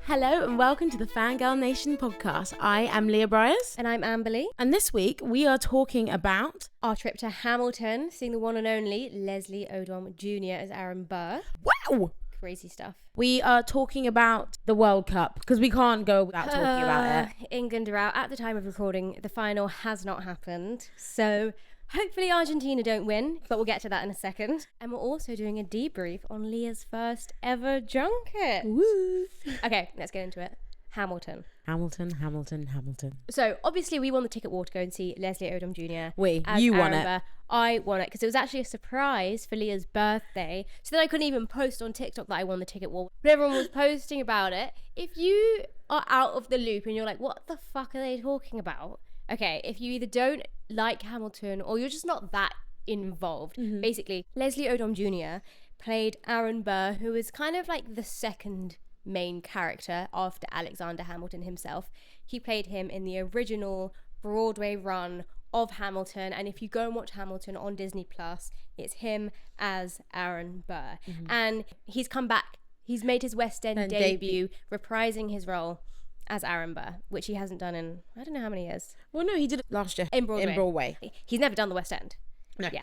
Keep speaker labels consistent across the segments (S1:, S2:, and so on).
S1: Hello and welcome to the Fangirl Nation podcast. I am Leah Bryers.
S2: And I'm Amberly.
S1: And this week we are talking about
S2: our trip to Hamilton, seeing the one and only Leslie Odom Jr. as Aaron Burr.
S1: Wow!
S2: Crazy stuff.
S1: We are talking about the World Cup because we can't go without talking about it.
S2: England are out. At the time of recording, the final has not happened. So hopefully Argentina don't win, but we'll get to that in a second. And we're also doing a debrief on Leah's first ever junket.
S1: Woo!
S2: Okay, let's get into it. Hamilton. So obviously we won the ticket war to go and see Leslie Odom Jr.
S1: You won
S2: Aaron
S1: it.
S2: Burr. I won it because it was actually a surprise for Leah's birthday. So then I couldn't even post on TikTok that I won the ticket war. But everyone was posting about it. If you are out of the loop and you're like, what the fuck are they talking about? Okay, if you either don't like Hamilton or you're just not that involved. Basically, Leslie Odom Jr. played Aaron Burr, who is kind of like the second main character after Alexander Hamilton himself. He played him in the original Broadway run of Hamilton, and if you go and watch Hamilton on Disney Plus, it's him as Aaron Burr. And he's come back. He's made his West End debut, reprising his role as Aaron Burr, which he hasn't done in I don't know how many years.
S1: Well, no, he did it last year.
S2: In Broadway. He's never done the West End.
S1: No.
S2: Yeah.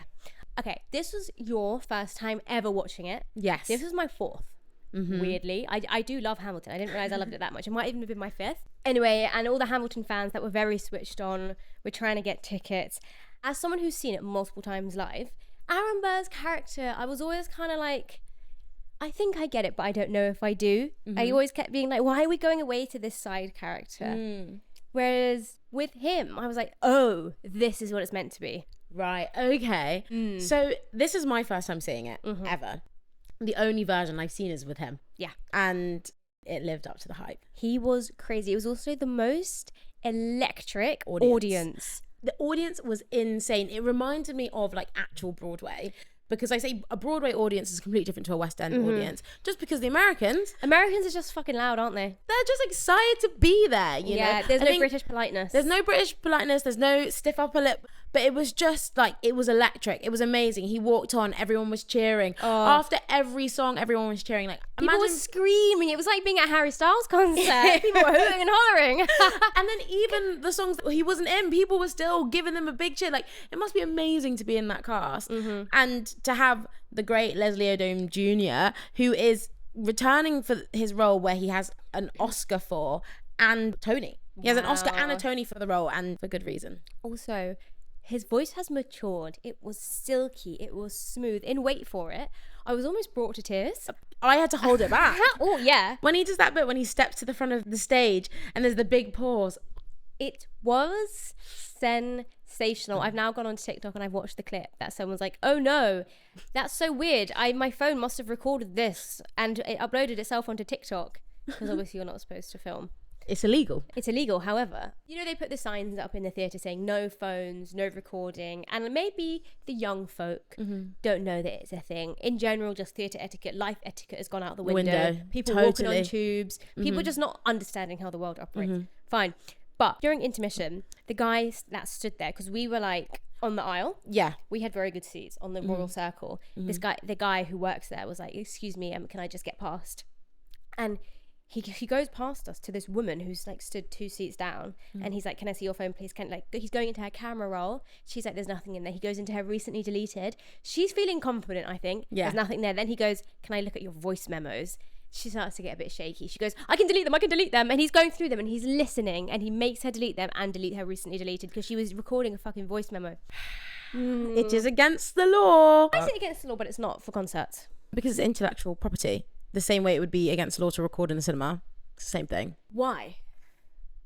S2: Okay, this was your first time ever watching it.
S1: Yes.
S2: This was my fourth. Weirdly, I do love Hamilton. I didn't realize I loved it that much. It might even have been my fifth. Anyway, and all the Hamilton fans that were very switched on were trying to get tickets. As someone who's seen it multiple times live, Aaron Burr's character, I was always kind of like, I think I get it, but I don't know if I do. I always kept being like, why are we going away to this side character? Whereas with him, I was like, oh, this is what it's meant to be.
S1: Right, okay. So this is my first time seeing it, ever. The only version I've seen is with him.
S2: Yeah.
S1: And it lived up to the hype.
S2: He was crazy. It was also the most electric audience.
S1: The audience was insane. It reminded me of like actual Broadway. Because I say a Broadway audience is completely different to a West End audience. Just because the Americans
S2: are just fucking loud, aren't they?
S1: They're just excited to be there, you know?
S2: There's no British politeness.
S1: There's no British politeness. There's no stiff upper lip. But it was just like, it was electric. It was amazing. He walked on. Everyone was cheering. After every song, everyone was cheering. Like,
S2: people were screaming. It was like being at Harry Styles' concert. People were hooting and hollering.
S1: And then even the songs that he wasn't in, people were still giving them a big cheer. Like, it must be amazing to be in that cast. And to have the great Leslie Odom Jr., who is returning for his role where he has an Oscar for and Tony. He has an Oscar and a Tony for the role, and for good reason.
S2: Also, his voice has matured. It was silky. It was smooth. In Wait For It, I was almost brought to tears.
S1: I had to hold it back.
S2: Oh, yeah.
S1: When he does that bit, when he steps to the front of the stage and there's the big pause.
S2: It was sensational. I've now gone on TikTok and I've watched the clip that someone's like, oh no, that's so weird. My phone must have recorded this and it uploaded itself onto TikTok. Because obviously you're not supposed to film.
S1: It's illegal.
S2: It's illegal, however. You know, they put the signs up in the theatre saying no phones, no recording. And maybe the young folk don't know that it's a thing. In general, just theatre etiquette, life etiquette has gone out the window. People walking on tubes. People just not understanding how the world operates. Fine. But during intermission, the guys that stood there, because we were like on the aisle. Yeah. We had very good seats on the Royal Circle. The guy who works there was like, excuse me, can I just get past? And he goes past us to this woman who's like stood 2 seats down and he's like, can I see your phone please? He's going into her camera roll. She's like, there's nothing in there. He goes into her recently deleted. She's feeling confident, I think. There's nothing there. Then he goes, can I look at your voice memos? She starts to get a bit shaky. She goes, I can delete them. And he's going through them and he's listening and he makes her delete them and delete her recently deleted because she was recording a fucking voice memo.
S1: It is against the law.
S2: I say against the law, but it's not for concerts.
S1: Because it's intellectual property. The same way it would be against the law to record in the cinema. It's the same thing.
S2: Why?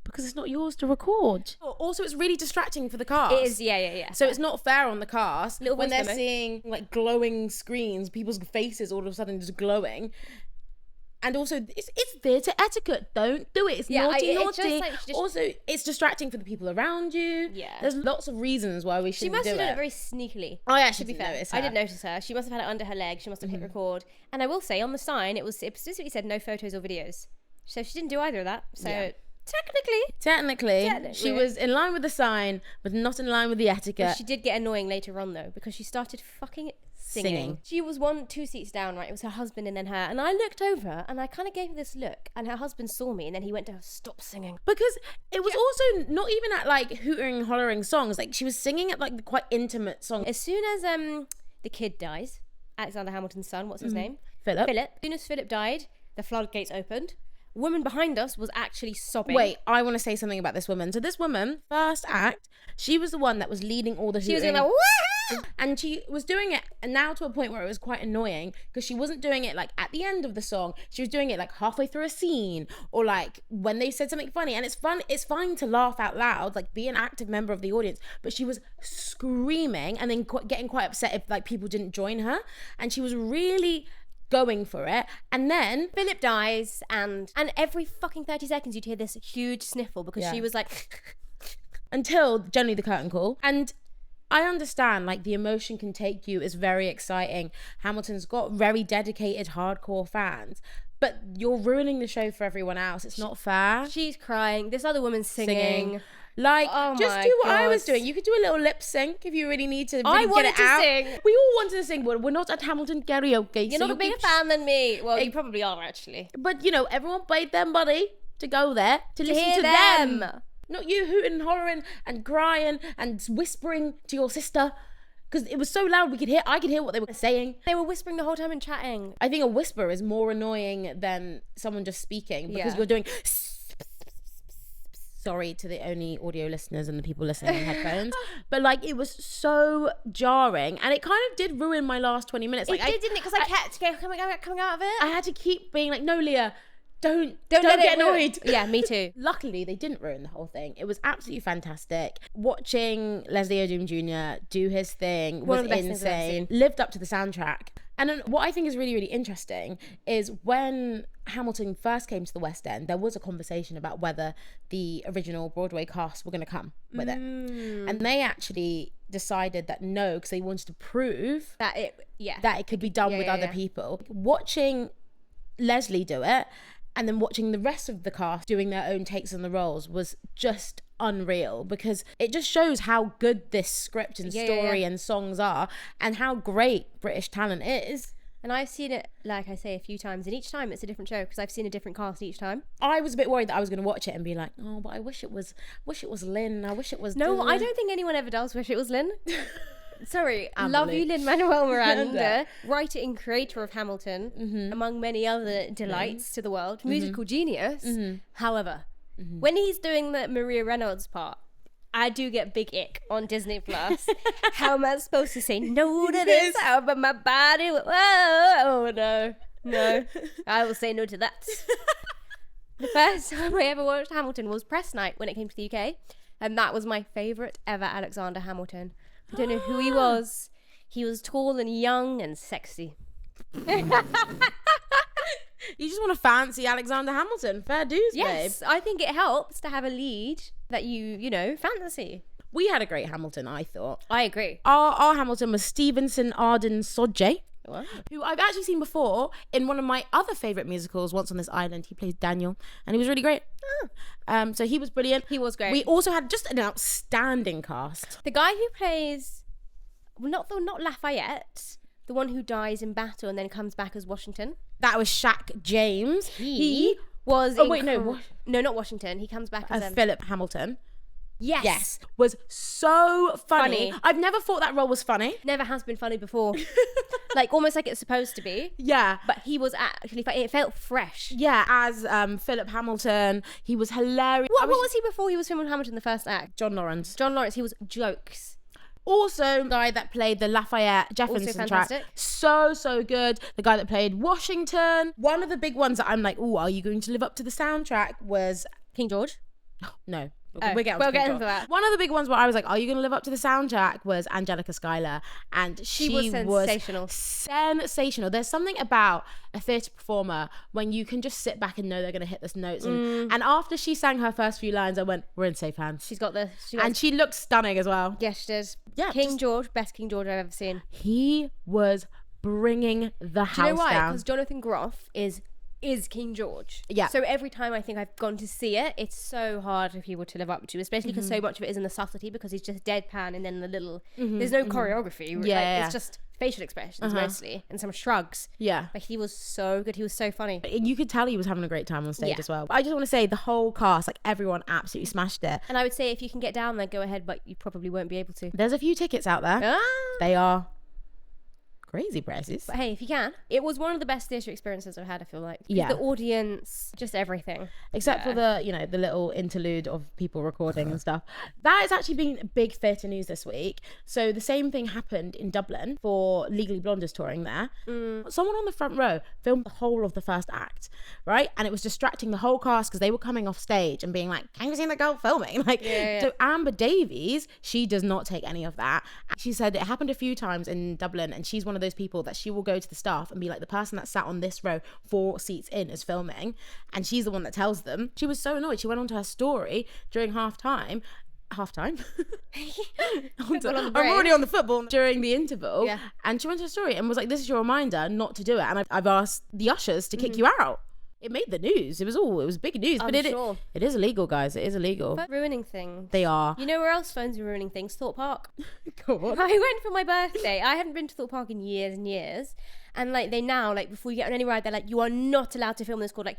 S1: Because it's not yours to record. Also, it's really distracting for the cast.
S2: It is, yeah.
S1: So it's not fair on the cast
S2: Little
S1: when they're
S2: memo.
S1: seeing like glowing screens, people's faces all of a sudden just glowing. And also, it's theatre etiquette. Don't do it. It's naughty. Also, it's distracting for the people around you.
S2: Yeah.
S1: There's lots of reasons why we shouldn't do it.
S2: She must have done it very sneakily.
S1: I actually didn't notice her.
S2: I didn't notice her. She must have had it under her leg. She must have hit record. And I will say, on the sign, it specifically said no photos or videos. So she didn't do either of that. So technically,
S1: she was in line with the sign, but not in line with the etiquette.
S2: But she did get annoying later on, though, because she started fucking
S1: singing.
S2: She was 2 seats down, right? It was her husband and then her. And I looked over and I kind of gave her this look, and her husband saw me and then he went to her, stop singing.
S1: Because it was also not even at like hooting and hollering songs. Like she was singing at like the quite intimate songs.
S2: As soon as the kid dies, Alexander Hamilton's son, what's his name?
S1: Philip.
S2: As soon as Philip died, the floodgates opened. Woman behind us was actually sobbing.
S1: Wait, I want to say something about this woman. So this woman, first act, she was the one that was leading all the hooting.
S2: She was going like, woo!
S1: And she was doing it now to a point where it was quite annoying, because she wasn't doing it like at the end of the song. She was doing it like halfway through a scene, or like when they said something funny. And it's fine to laugh out loud, like be an active member of the audience. But she was screaming and then getting quite upset if like people didn't join her. And she was really going for it. And then
S2: Philip dies, and every fucking 30 seconds you'd hear this huge sniffle, because she was like
S1: until generally the curtain call. And I understand like the emotion can take you, is very exciting. Hamilton's got very dedicated hardcore fans, but you're ruining the show for everyone else. It's not fair.
S2: She's crying, this other woman's singing.
S1: Like,
S2: oh
S1: just do what I was doing. You could do a little lip sync if you really need to really get it out.
S2: Sing.
S1: We all wanted to sing, but we're not at Hamilton karaoke.
S2: You're not a bigger fan than me. Well, you probably are, actually.
S1: But, you know, everyone paid their money to go there to listen to them. Not you hooting and hollering and crying and whispering to your sister. Because it was so loud, I could hear what they were saying.
S2: They were whispering the whole time and chatting.
S1: I think a whisper is more annoying than someone just speaking, because you're doing... Sorry to the only audio listeners and the people listening on headphones, but like it was so jarring, and it kind of did ruin my last 20 minutes. Like,
S2: it did, didn't it? Because I kept coming out of it.
S1: I had to keep being like, no, Leah, don't get annoyed.
S2: Yeah, me too.
S1: Luckily, they didn't ruin the whole thing. It was absolutely fantastic. Watching Leslie Odom Jr. do his thing was insane. Lived up to the soundtrack. And then what I think is really, really interesting is when Hamilton first came to the West End, there was a conversation about whether the original Broadway cast were going to come with it. And they actually decided that no, because they wanted to prove that it could be done with other people. Watching Leslie do it, and then watching the rest of the cast doing their own takes on the roles was just unreal, because it just shows how good this script and story and songs are, and how great British talent is.
S2: And I've seen it, like I say, a few times, and each time it's a different show, because I've seen a different cast each time.
S1: I was a bit worried that I was going to watch it and be like, oh, but I wish it was Lynn. I wish it was...
S2: No, I don't think anyone ever does wish it was Lynn. Sorry, love you, Lin-Manuel Miranda, writer and creator of Hamilton, among many other delights to the world, musical genius. However, when he's doing the Maria Reynolds part, I do get big ick on Disney Plus. How am I supposed to say no to this? How but my body? Oh no, I will say no to that. The first time I ever watched Hamilton was press night when it came to the UK, and that was my favourite ever Alexander Hamilton. I don't know who he was. He was tall and young and sexy.
S1: You just want to fancy Alexander Hamilton. Fair dues,
S2: yes, babe. I think it helps to have a lead that you know, fantasy.
S1: We had a great Hamilton, I thought.
S2: I agree.
S1: Our Hamilton was Stevenson Arden Sodje, who I've actually seen before in one of my other favourite musicals, Once on This Island. He plays Daniel, and he was really great. So he was brilliant.
S2: He was great.
S1: We also had just an outstanding cast.
S2: The guy who plays, not Lafayette, the one who dies in battle and then comes back as Washington.
S1: That was Shaq James.
S2: He was...
S1: Oh, wait, no,
S2: not Washington. He comes back as...
S1: Philip Hamilton.
S2: Yes.
S1: Was so funny. I've never thought that role was funny.
S2: Never has been funny before. Like, almost like it's supposed to be.
S1: Yeah.
S2: But he was actually funny. It felt fresh.
S1: Yeah, as Philip Hamilton. He was hilarious.
S2: What was he before he was filming Hamilton, the first act?
S1: John Lawrence.
S2: He was jokes.
S1: Also, the guy that played the Lafayette Jefferson track. So good. The guy that played Washington. One of the big ones that I'm like, oh, are you going to live up to the soundtrack was...
S2: King George?
S1: No.
S2: We'll get into that.
S1: One of the big ones where I was like, are you going to live up to the soundtrack was Angelica Schuyler. And she was sensational. There's something about a theatre performer when you can just sit back and know they're going to hit the notes. And after she sang her first few lines, I went, we're in safe hands.
S2: She's got this.
S1: And she looked stunning as well.
S2: Yes, she did.
S1: Yeah,
S2: King George, best King George I've ever seen.
S1: He was bringing the house down.
S2: Do you know why? Because Jonathan Groff is King George.
S1: Yeah.
S2: So every time I think I've gone to see it, it's so hard for people to live up to, especially because so much of it is in the subtlety, because he's just deadpan and then the little, there's no choreography.
S1: Yeah.
S2: It's just facial expressions mostly, and some shrugs.
S1: Yeah.
S2: But he was so good. He was so funny.
S1: And you could tell he was having a great time on stage as well. But I just want to say the whole cast, like everyone absolutely smashed it.
S2: And I would say if you can get down there, go ahead, but you probably won't be able to.
S1: There's a few tickets out there. They are crazy prices.
S2: But hey, if you can. It was one of the best theatre experiences I've had, I feel like.
S1: Yeah.
S2: The audience, just everything.
S1: Except for the, you know, the little interlude of people recording and stuff. That has actually been big theatre news this week. So the same thing happened in Dublin for Legally Blonde's touring there. Someone on the front row filmed the whole of the first act, right? And it was distracting the whole cast because they were coming off stage and being like, can you see the girl filming? Like, so Amber Davies, she does not take any of that. She said it happened a few times in Dublin, and she's one of those people that she will go to the staff and be like, the person that sat on this row 4 seats in is filming, and she's the one that tells them. She was so annoyed. She went on to her story during halftime I'm already on the football during the interval, and she went to her story and was like, this is your reminder not to do it, and I've asked the ushers to kick you out. It made the news. It was big news. But it is illegal, guys. It is illegal.
S2: But ruining things.
S1: They are.
S2: You know where else phones are ruining things? Thorpe Park.
S1: Go on.
S2: I went for my birthday. I haven't been to Thorpe Park in years and years. And like they now, like before you get on any ride, they're like, you are not allowed to film this called like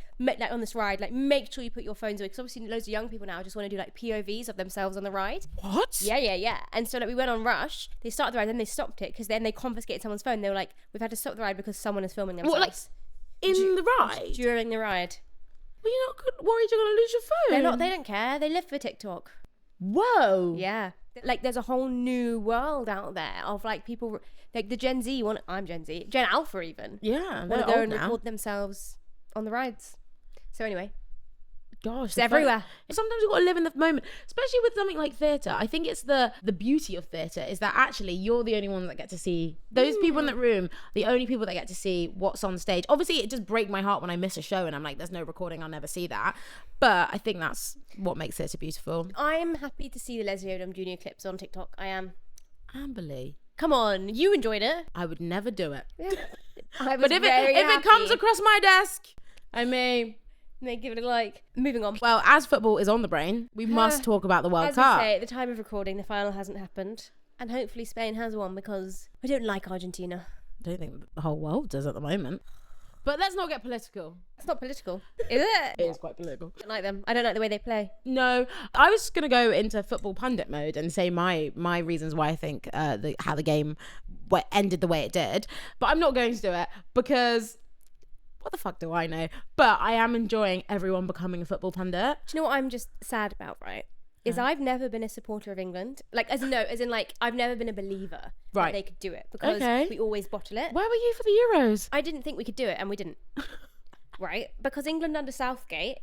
S2: on this ride. Like make sure you put your phones away. Because obviously loads of young people now just want to do like POVs of themselves on the ride.
S1: What?
S2: Yeah. And so like we went on Rush. They started the ride, then they stopped it because then they confiscated someone's phone. They were like, we've had to stop the ride because someone is filming themselves.
S1: What, like in the ride?
S2: During the ride.
S1: Well, you're not worried you're going to lose your phone?
S2: They're not. They don't care. They live for TikTok.
S1: Whoa.
S2: Yeah. Like there's a whole new world out there of like people like the Gen Z I'm Gen Z, Gen Alpha even.
S1: Yeah.
S2: Want to go and record themselves on the rides. So anyway.
S1: Gosh,
S2: it's everywhere.
S1: Sometimes you've got to live in the moment, especially with something like theatre. I think it's the beauty of theatre is that actually you're the only ones that get to see those people in that room, the only people that get to see what's on stage. Obviously, it just breaks my heart when I miss a show and I'm like, there's no recording, I'll never see that. But I think that's what makes theatre beautiful.
S2: I'm happy to see the Leslie Odom Jr. clips on TikTok. I am.
S1: Amberly.
S2: Come on, you enjoyed it.
S1: I would never do it.
S2: But
S1: if it comes across my desk, I may
S2: give it a like. Moving on.
S1: Well, as football is on the brain, we must talk about the World Cup.
S2: As we say, at the time of recording, the final hasn't happened. And hopefully Spain has won because I don't like Argentina.
S1: I don't think the whole world does at the moment. But let's not get political.
S2: It's not political, is it?
S1: It is quite political.
S2: I don't like them. I don't like the way they play.
S1: No, I was going to go into football pundit mode and say my reasons why I think how the game ended the way it did. But I'm not going to do it because what the fuck do I know? But I am enjoying everyone becoming a football pundit.
S2: Do you know what I'm just sad about, right? Is I've never been a supporter of England. Like, as in I've never been a believer that they could do it because we always bottle it.
S1: Where were you for the Euros?
S2: I didn't think we could do it, and we didn't. Right? Because England under Southgate,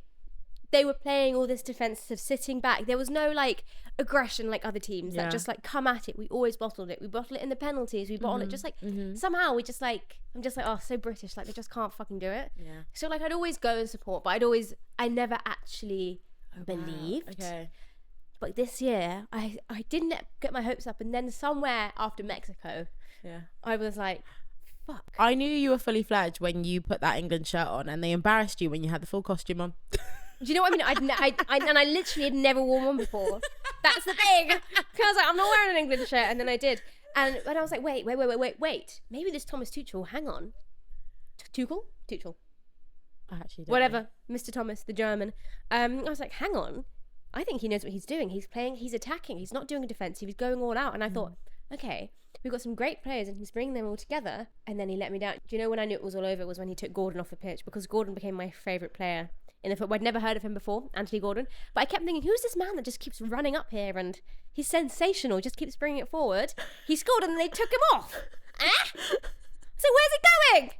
S2: they were playing all this defensive, sitting back. There was no like aggression like other teams that just like come at it. We always bottled it. We bottle it in the penalties. We bottle it just like somehow we just like I'm just like, oh, so British, like they just can't fucking do it. Yeah. So like I'd always go and support, but I never actually believed.
S1: Okay.
S2: But this year, I didn't get my hopes up, and then somewhere after Mexico, I was like, fuck.
S1: I knew you were fully fledged when you put that England shirt on, and they embarrassed you when you had the full costume on.
S2: Do you know what I mean? I literally had never worn one before. That's the thing. Because I was like, I'm not wearing an England shirt, and then I did. And I was like, wait. Maybe this Thomas Tuchel, hang on. Tuchel?
S1: I actually don't
S2: Whatever. Know. Mr. Thomas, the German. I was like, hang on. I think he knows what he's doing. He's playing, he's attacking. He's not doing a defensive. He's going all out. And I thought, okay, we've got some great players and he's bringing them all together. And then he let me down. Do you know when I knew it was all over was when he took Gordon off the pitch, because Gordon became my favourite player in the football. I'd never heard of him before, Anthony Gordon. But I kept thinking, who's this man that just keeps running up here and he's sensational, just keeps bringing it forward. He scored and then they took him off. So where's he going?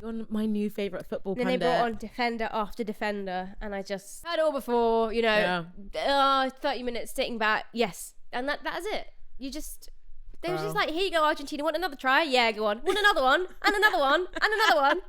S1: You're my new favourite football pundit.
S2: Then they brought on defender after defender, and I just had it all before, 30 minutes sitting back, yes. And that is it. They were just like, here you go, Argentina, want another try? Yeah, go on. Want another one? And another one? And another one?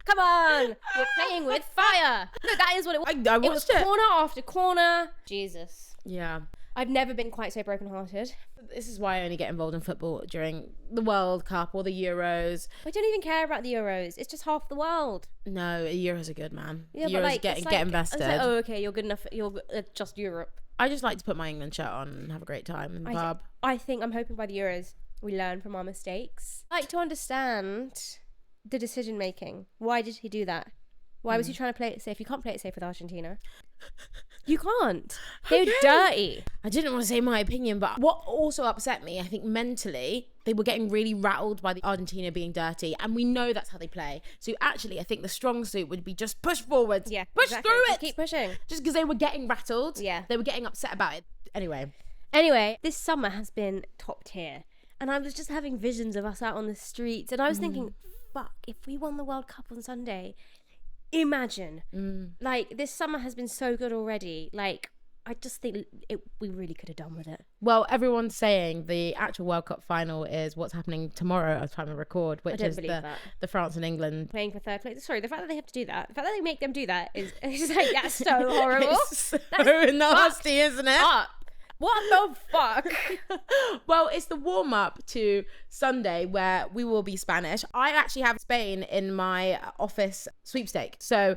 S2: Come on. We're playing with fire. No, that is what it was.
S1: I watched it.
S2: Corner after corner. Jesus.
S1: Yeah.
S2: I've never been quite so brokenhearted.
S1: This is why I only get involved in football during the World Cup or the Euros.
S2: I don't even care about the Euros. It's just half the world.
S1: No, Euros are good, man.
S2: Yeah,
S1: Euros
S2: but like,
S1: get invested.
S2: Like, oh, okay, you're good enough. You're just Europe.
S1: I just like to put my England shirt on and have a great time in the pub.
S2: I think I'm hoping by the Euros We learn from our mistakes. I like to understand the decision making. Why did he do that? Why was he trying to play it safe? You can't play it safe with Argentina. You can't. They're dirty.
S1: I didn't want to say my opinion, but what also upset me, I think mentally, they were getting really rattled by the Argentina being dirty, and we know that's how they play. So actually, I think the strong suit would be just push forward.
S2: Yeah,
S1: push
S2: exactly.
S1: through
S2: Just
S1: it.
S2: keep pushing.
S1: Just because they were getting rattled.
S2: Yeah.
S1: They were getting upset about it.
S2: Anyway, this summer has been top tier. And I was just having visions of us out on the streets. And I was thinking, fuck, if we won the World Cup on Sunday, imagine. Like, this summer has been so good already. Like, I just think we really could have done with it.
S1: Well, everyone's saying the actual World Cup final is what's happening tomorrow at the time of record, which is the France and England.
S2: Playing for third place. Sorry, the fact that they have to do that, the fact that they make them do that is like, that's so horrible.
S1: It's so nasty, isn't it?
S2: What the fuck?
S1: Well, it's the warm-up to Sunday where we will be Spanish. I actually have Spain in my office sweepstake. So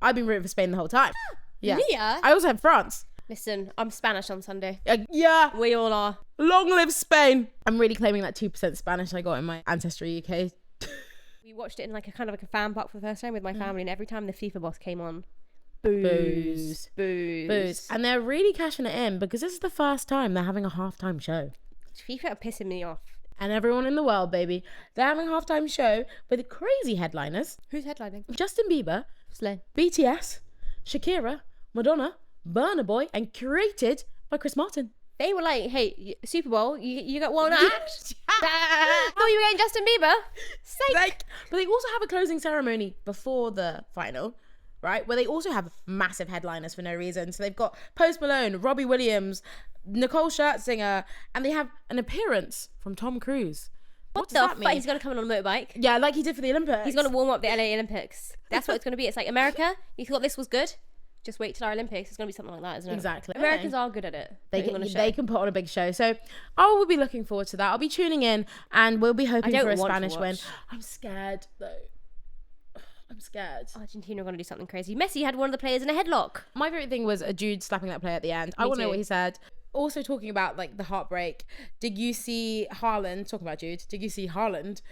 S1: I've been rooting for Spain the whole time. Yeah.
S2: Mia?
S1: I also have France.
S2: Listen, I'm Spanish on Sunday.
S1: Yeah.
S2: We all are.
S1: Long live Spain. I'm really claiming that 2% Spanish I got in my Ancestry UK.
S2: We watched it in like a kind of like a fan park for the first time with my family, and every time the FIFA boss came on,
S1: Booze.
S2: booze.
S1: And they're really cashing it in because this is the first time they're having a halftime show.
S2: FIFA are pissing me off.
S1: And everyone in the world, baby, they're having a halftime show with crazy headliners.
S2: Who's headlining?
S1: Justin Bieber,
S2: Slay.
S1: BTS, Shakira, Madonna, Burna Boy, and curated by Chris Martin.
S2: They were like, hey, Super Bowl, you got one act? Thought you were getting Justin Bieber.
S1: But they also have a closing ceremony before the final, right? Where they also have massive headliners for no reason. So they've got Post Malone, Robbie Williams, Nicole Scherzinger, and they have an appearance from Tom Cruise. What does that mean?
S2: He's going to come in on a motorbike.
S1: Yeah, like he did for the Olympics.
S2: He's going to warm up the LA Olympics. That's what it's going to be. It's like, America, you thought this was good? Just wait till our Olympics. It's going to be something like that, isn't it?
S1: Exactly.
S2: Americans are good at it.
S1: They can put on a big show. So I will be looking forward to that. I'll be tuning in and we'll be hoping for a Spanish win. I'm scared though. I'm scared.
S2: Argentina are going to do something crazy. Messi had one of the players in a headlock.
S1: My favourite thing was a Jude slapping that player at the end. I want to know what he said. Also talking about like the heartbreak, did you see Haaland, talking about Jude, did you see Haaland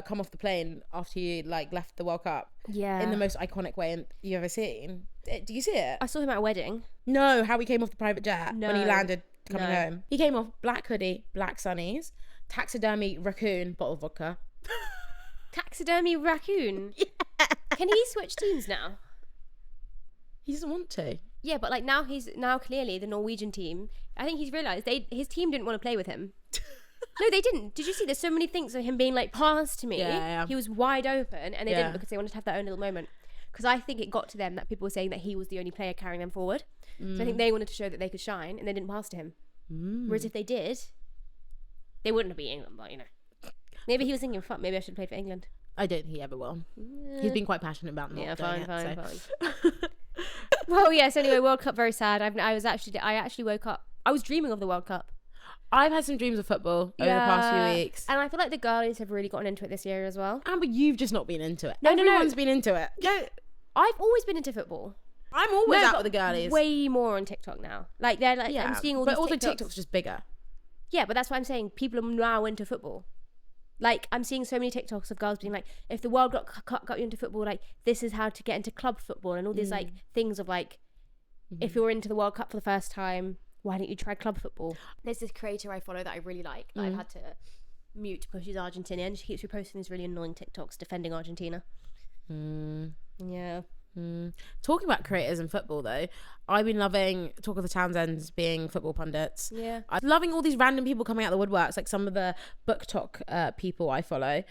S1: come off the plane after he like left the World Cup?
S2: Yeah.
S1: In the most iconic way you've ever seen? Did you see it?
S2: I saw him at a wedding.
S1: No, how he came off the private jet when he landed coming
S2: No.
S1: home. He came off black hoodie, black sunnies, taxidermy raccoon, bottle of vodka.
S2: Taxidermy raccoon? Yeah. Can he switch teams now?
S1: He doesn't want to.
S2: Yeah, but like now clearly the Norwegian team, I think he's realised his team didn't want to play with him. No, they didn't. Did you see there's so many things of him being like, pass to me?
S1: Yeah.
S2: He was wide open and they didn't because they wanted to have their own little moment. Because I think it got to them that people were saying that he was the only player carrying them forward. So I think they wanted to show that they could shine and they didn't pass to him. Whereas if they did, they wouldn't have beat England, but you know. Maybe he was thinking, fuck, maybe I should play for England.
S1: I don't think he ever will. He's been quite passionate about not doing
S2: fine.
S1: it.
S2: Well, yes, anyway, World Cup, very sad. I actually woke up. I was dreaming of the World Cup.
S1: I've had some dreams of football over the past few weeks.
S2: And I feel like the girlies have really gotten into it this year as well.
S1: Amber, you've just not been into it.
S2: No.
S1: Everyone's been into it.
S2: No, I've always been into football.
S1: I'm always out with the girlies.
S2: Way more on TikTok now. Like, they're like, I'm seeing all these
S1: But also
S2: TikToks.
S1: TikTok's just bigger.
S2: Yeah, but that's what I'm saying. People are now into football. Like, I'm seeing so many TikToks of girls being like, if the World Cup got you into football, like, this is how to get into club football and all these, like, things of, like, if you're into the World Cup for the first time, why don't you try club football? There's this creator I follow that I really like that I've had to mute because she's Argentinian. She keeps reposting these really annoying TikToks defending Argentina. Yeah.
S1: Talking about creators in football though, I've been loving Talk of the Townsends being football pundits.
S2: Yeah.
S1: I'm loving all these random people coming out the woodworks, like some of the book talk people I follow,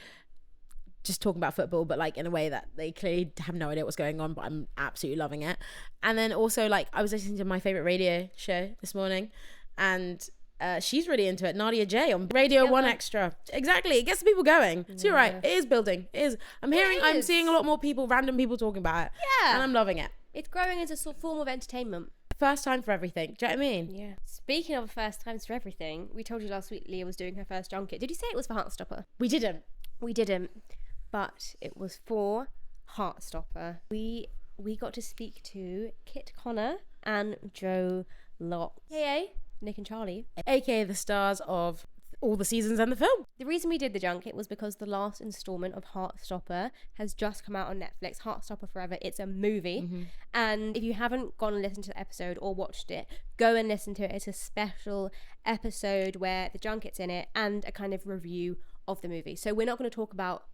S1: just talking about football, but like in a way that they clearly have no idea what's going on, but I'm absolutely loving it. And then also like I was listening to my favorite radio show this morning and she's really into it, Nadia J on Radio 1 Extra. Exactly, it gets the people going. So you're right, it is building. It is. I'm seeing a lot more people, random people talking about it.
S2: Yeah.
S1: And I'm loving it.
S2: It's growing into a form of entertainment.
S1: First time for everything. Do you know what I mean?
S2: Yeah. Speaking of first times for everything, we told you last week Leah was doing her first junket. Did you say it was for Heartstopper?
S1: We didn't.
S2: We didn't. But it was for Heartstopper. We got to speak to Kit Connor and Joe Locke. Hey, Nick and Charlie.
S1: AKA the stars of all the seasons and the film.
S2: The reason we did the junket was because the last installment of Heartstopper has just come out on Netflix. Heartstopper Forever. It's a movie. And if you haven't gone and listened to the episode or watched it, go and listen to it. It's a special episode where the junket's in it and a kind of review of the movie. So we're not going to talk about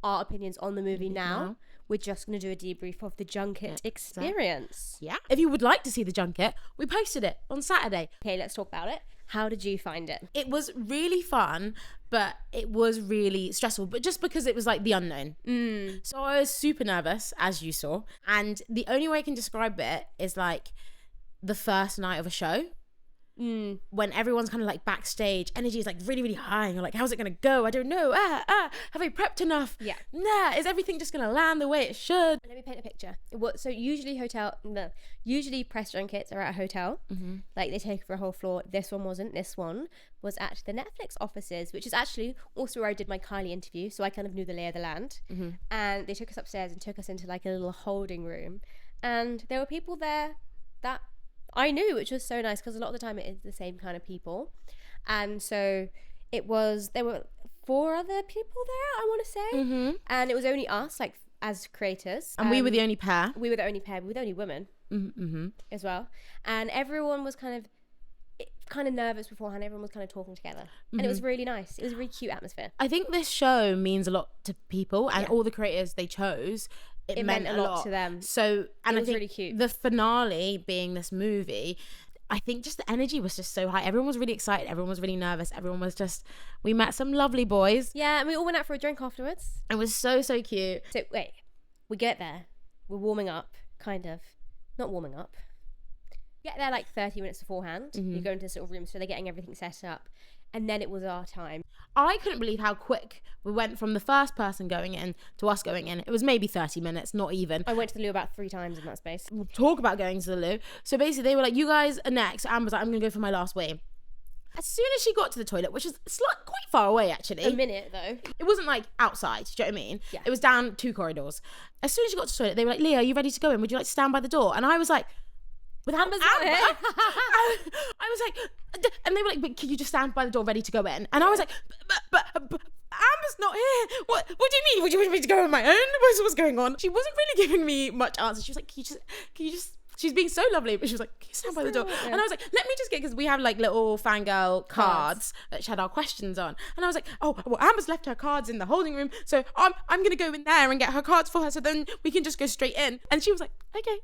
S2: our opinions on the movie now. We're just going to do a debrief of the junket experience.
S1: Yeah. If you would like to see the junket, we posted it on Saturday.
S2: Okay, let's talk about it. How did you find it?
S1: It was really fun, but it was really stressful, but just because it was like the unknown. So I was super nervous, as you saw. And the only way I can describe it is like the first night of a show. When everyone's kind of like backstage, energy is like really, really high, and you're like, how's it gonna go? I don't know. Have I prepped enough?
S2: Yeah.
S1: Nah, is everything just gonna land the way it should?
S2: Let me paint a picture. So usually press junkets are at a hotel, like they take over a whole floor. This one wasn't. This one was at the Netflix offices, which is actually also where I did my Kylie interview, so I kind of knew the lay of the land. And they took us upstairs and took us into like a little holding room, and there were people there that I knew, which was so nice, because a lot of the time it is the same kind of people. And so there were 4 other people there, I want to say. And it was only us, like, as creators.
S1: And we were the only pair.
S2: We were the only pair. We were the only women as well. And everyone was kind of nervous beforehand. Everyone was kind of talking together. And it was really nice. It was a really cute atmosphere.
S1: I think this show means a lot to people, and all the creators they chose, it meant a lot to them. So, and
S2: it was
S1: I think
S2: really cute.
S1: The finale being this movie, I think just the energy was just so high. Everyone was really excited. Everyone was really nervous. Everyone was just, we met some lovely boys.
S2: Yeah, and we all went out for a drink afterwards.
S1: It was so, so cute.
S2: So wait, we get there. We're warming up, kind of. Not warming up. Get there like 30 minutes beforehand. You go into sort of room, so they're getting everything set up. And then it was our time.
S1: I couldn't believe how quick we went from the first person going in to us going in. It was maybe 30 minutes, not even.
S2: I went to the loo about 3 times in that space.
S1: We'll talk about going to the loo. So basically they were like, you guys are next. Amber's like, I'm going to go for my last wee. As soon as she got to the toilet, which is quite far away actually.
S2: A minute though.
S1: It wasn't like outside, do you know what I mean?
S2: Yeah.
S1: It was down 2 corridors. As soon as she got to the toilet, they were like, Leah, are you ready to go in? Would you like to stand by the door? And I was like, with Amber's
S2: not here.
S1: I was like, and they were like, but can you just stand by the door ready to go in? And I was like, but Amber's not here. What do you mean? Would you want me to go on my own? What's going on? She wasn't really giving me much answer. She was like, can you just, she's being so lovely, but she was like, can you stand by the door? Yeah. And I was like, let me just get, because we have like little fangirl cards that had our questions on. And I was like, oh, well, Amber's left her cards in the holding room, so I'm going to go in there and get her cards for her, so then we can just go straight in. And she was like, okay.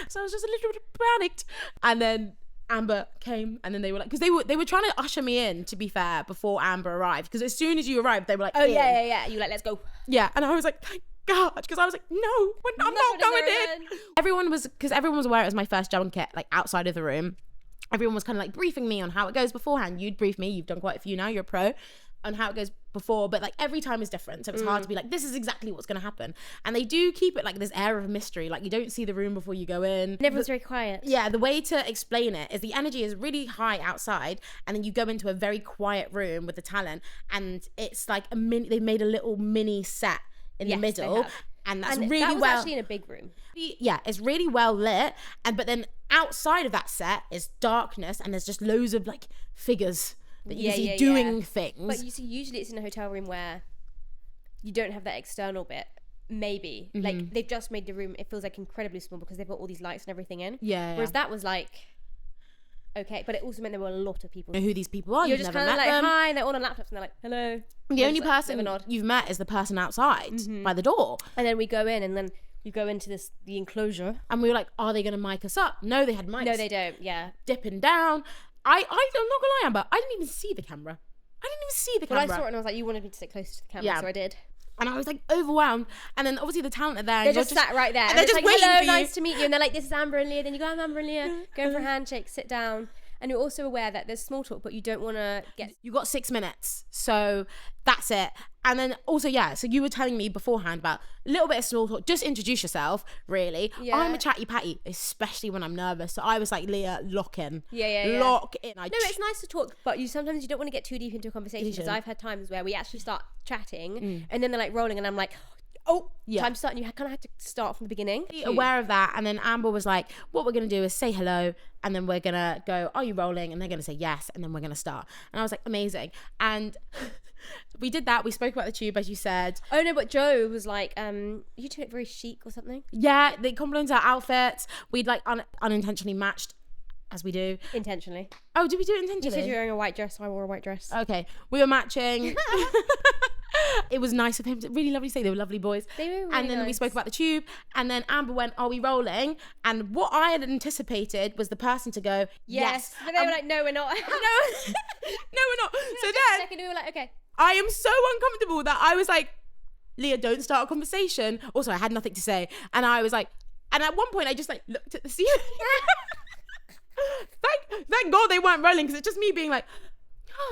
S1: So I was just a little bit panicked. And then Amber came, and then they were like, because they were trying to usher me in, to be fair, before Amber arrived, because as soon as you arrived they were like,
S2: oh yeah, you were like, let's go.
S1: Yeah. And I was like, thank God, because I was like, no, I'm not going in. Everyone was aware it was my first junket, like outside of the room. Everyone was kind of like briefing me on how it goes beforehand. You'd brief me, you've done quite a few now, you're a pro, on how it goes before, but like every time is different, so it's hard to be like, this is exactly what's going to happen. And they do keep it like this air of mystery, like you don't see the room before you go in,
S2: and everyone's very quiet.
S1: Yeah, the way to explain it is the energy is really high outside, and then you go into a very quiet room with the talent, and it's like they made a little mini set in the middle, and that's really
S2: that was actually in a big room.
S1: Yeah, it's really well lit, but then outside of that set is darkness, and there's just loads of like figures that you see doing things.
S2: But you see, usually it's in a hotel room where you don't have that external bit. Maybe like they've just made the room, it feels like incredibly small because they've got all these lights and everything in. Whereas that was like, okay, but it also meant there were a lot of people.
S1: You know who these people are.
S2: You're just kind of like, hi, and they're all on laptops and they're like, hello.
S1: The only person you've met is the person outside by the door. And
S2: then we go in, and then you go into the enclosure,
S1: and we were like, are they going to mic us up? No, they had mics.
S2: No, they don't. Yeah,
S1: dipping down. I'm not gonna lie, Amber, I didn't even see the camera.
S2: Well, I saw it and I was like, you wanted me to sit closer to the camera, so I did.
S1: And I was like overwhelmed. And then obviously the talent are there.
S2: They're just sat right there.
S1: And they're just
S2: like,
S1: waiting
S2: hello,
S1: for you.
S2: nice to meet you. And they're like, this is Amber and Leah. Then you go, I'm Amber and Leah. Go for a handshake, sit down. And you're also aware that there's small talk, but you don't want to get...
S1: You got 6 minutes. So that's it. And then also, so you were telling me beforehand about a little bit of small talk. Just introduce yourself, really. Yeah. I'm a chatty patty, especially when I'm nervous. So I was like, Leah, lock in. Lock in.
S2: No, it's nice to talk, but sometimes you don't want to get too deep into a conversation, because I've had times where we actually start chatting and then they're like rolling and I'm like, oh,
S1: Yeah.
S2: time to start. And you kind of had to start from the beginning.
S1: Aware of that, and then Amber was like, what we're gonna do is say hello, and then we're gonna go, are you rolling? And they're gonna say yes, and then we're gonna start. And I was like, amazing. And we did that. We spoke about the tube, as you said.
S2: Oh no, but Joe was like, you two look very chic or something.
S1: Yeah, they complimented our outfits. We'd like unintentionally matched, as we do.
S2: Intentionally.
S1: Oh, did we do it
S2: You
S1: intentionally?
S2: said you were wearing a white dress, so I wore a white dress.
S1: Okay, we were matching. It was nice of him. Really lovely to say. They were lovely boys.
S2: They were really
S1: And then we
S2: nice.
S1: spoke about the tube. And then Amber went, are we rolling? And what I had anticipated was the person to go, yes.
S2: But they were like, no, we're not.
S1: no, we're not. So
S2: Just a
S1: then
S2: second, we were like, okay.
S1: I am so uncomfortable that I was like, Leah, don't start a conversation. Also, I had nothing to say. And I was like, and at one point I just like looked at the ceiling. Thank God they weren't rolling, because it's just me being like,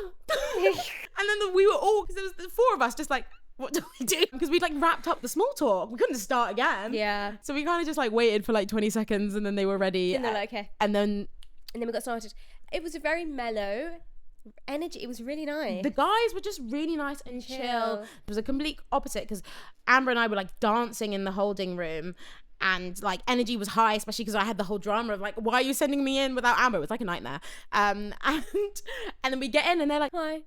S1: and then we were all, because there was the four of us just like, what do we do? Because we'd like wrapped up the small talk. We couldn't start again.
S2: Yeah.
S1: So we kind of just like waited for like 20 seconds, and then they were ready.
S2: And they're like, okay.
S1: And then
S2: we got started. It was a very mellow energy. It was really nice.
S1: the guys were just really nice and chill. It was a complete opposite, because Amber and I were like dancing in the holding room, and like energy was high, especially because I had the whole drama of like, why are you sending me in without Amber? It was like a nightmare. And then we get in and they're like,
S2: Hi.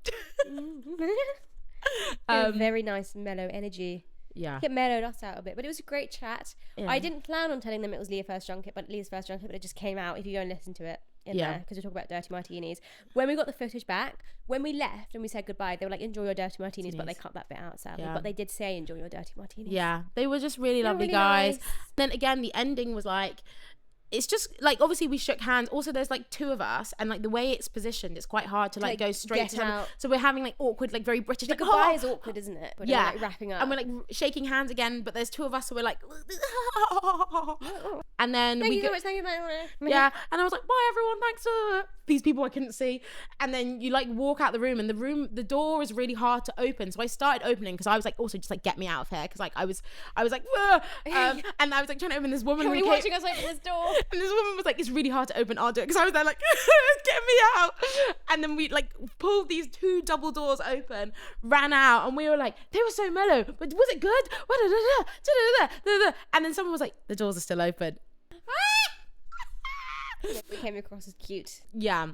S2: Very nice mellow energy.
S1: Yeah.
S2: It mellowed us out a bit, but it was a great chat.
S1: Yeah.
S2: I didn't plan on telling them it was Leah's first junket, but it just came out if you go and listen to it in there, because we talk about dirty martinis. When we got the footage back, when we left and we said goodbye, they were like, enjoy your dirty martinis, but they cut that bit out, sadly.
S1: Yeah.
S2: But they did say enjoy your dirty martinis.
S1: Yeah, they were just really lovely
S2: really
S1: guys.
S2: nice.
S1: Then again, the ending was like, it's just like, obviously we shook hands. Also, there's like two of us, and like the way it's positioned, it's quite hard to like go straight
S2: get
S1: to them.
S2: out.
S1: So we're having like awkward, like very British,
S2: The
S1: like
S2: goodbye
S1: oh!
S2: is awkward, isn't it? When
S1: Yeah,
S2: we're, like, wrapping up.
S1: and we're like shaking hands again, but there's two of us, so we're like, and then
S2: Thank
S1: we
S2: you so
S1: go,
S2: much. Thank you.
S1: yeah, and I was like, bye everyone, thanks for these people I couldn't see. And then you like walk out the room, and the door is really hard to open, so I started opening, because I was like, also just like, get me out of here, because like I was like, and I was like trying to open. This woman
S2: Are
S1: who
S2: you
S1: came,
S2: watching us open this door?
S1: and this woman was like, it's really hard to open, I'll do it, because I was there like, get me out. And then we like pulled these two double doors open, ran out, and we were like, they were so mellow, but was it good? And then someone was like, the doors are still open.
S2: We came across as cute.
S1: Yeah,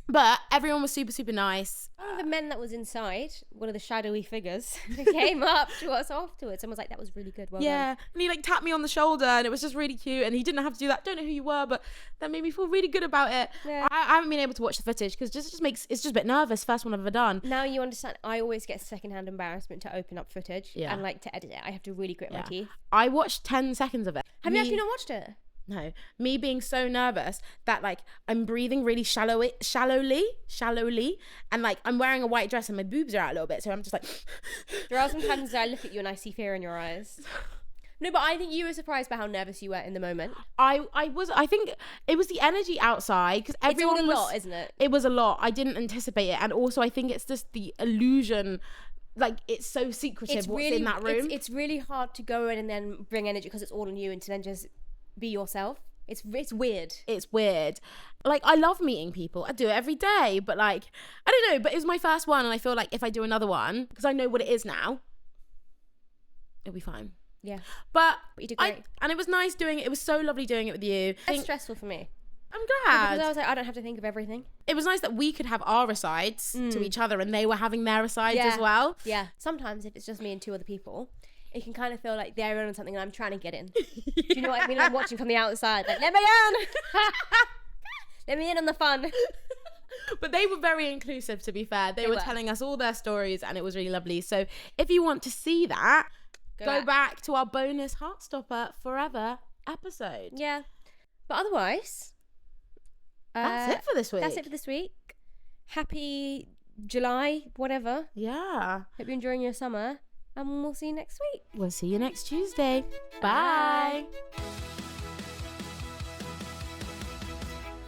S1: but everyone was super, super nice.
S2: One of the men that was inside, one of the shadowy figures, came up to us afterwards and was like, that was really good, well done.
S1: And he like tapped me on the shoulder, and it was just really cute, and he didn't have to do that. Don't know who you were, but that made me feel really good about it.
S2: Yeah.
S1: I haven't been able to watch the footage, because it's just a bit nervous. First one I've ever done.
S2: Now you understand, I always get secondhand embarrassment to open up footage and like to edit it. I have to really grit my teeth.
S1: I watched 10 seconds of it.
S2: Have you actually not watched it?
S1: No, me being so nervous that like I'm breathing really shallowly, and like I'm wearing a white dress and my boobs are out a little bit, so I'm just like.
S2: There are some times that I look at you and I see fear in your eyes. No, but I think you were surprised by how nervous you were in the moment.
S1: I think it was the energy outside, because everyone
S2: it's all a
S1: was,
S2: lot, isn't it?
S1: It was a lot. I didn't anticipate it, and also I think it's just the illusion. Like, it's so secretive what's in that room.
S2: It's really hard to go in and then bring energy, because it's all on you, and to then just be yourself. It's weird.
S1: It's weird. Like, I love meeting people. I do it every day, but like, I don't know, but it was my first one, and I feel like if I do another one, because I know what it is now, it'll be fine.
S2: Yeah.
S1: But
S2: you did great.
S1: And it was nice doing it. It was so lovely doing it with you.
S2: It's stressful for me.
S1: I'm glad.
S2: Because I was like, I don't have to think of everything.
S1: It was nice that we could have our asides to each other, and they were having their asides as well.
S2: Yeah. Sometimes if it's just me and two other people, it can kind of feel like they're in on something and I'm trying to get in. Do you know what I mean? I'm watching from the outside, like, let me in! Let me in on the fun.
S1: But they were very inclusive, to be fair. They were telling us all their stories, and it was really lovely. So if you want to see that, go back to our bonus Heartstopper Forever episode.
S2: Yeah. But otherwise,
S1: that's it for this week.
S2: That's it for this week. Happy July, whatever.
S1: Yeah.
S2: Hope you're enjoying your summer. And we'll see you next week.
S1: We'll see you next Tuesday. Bye.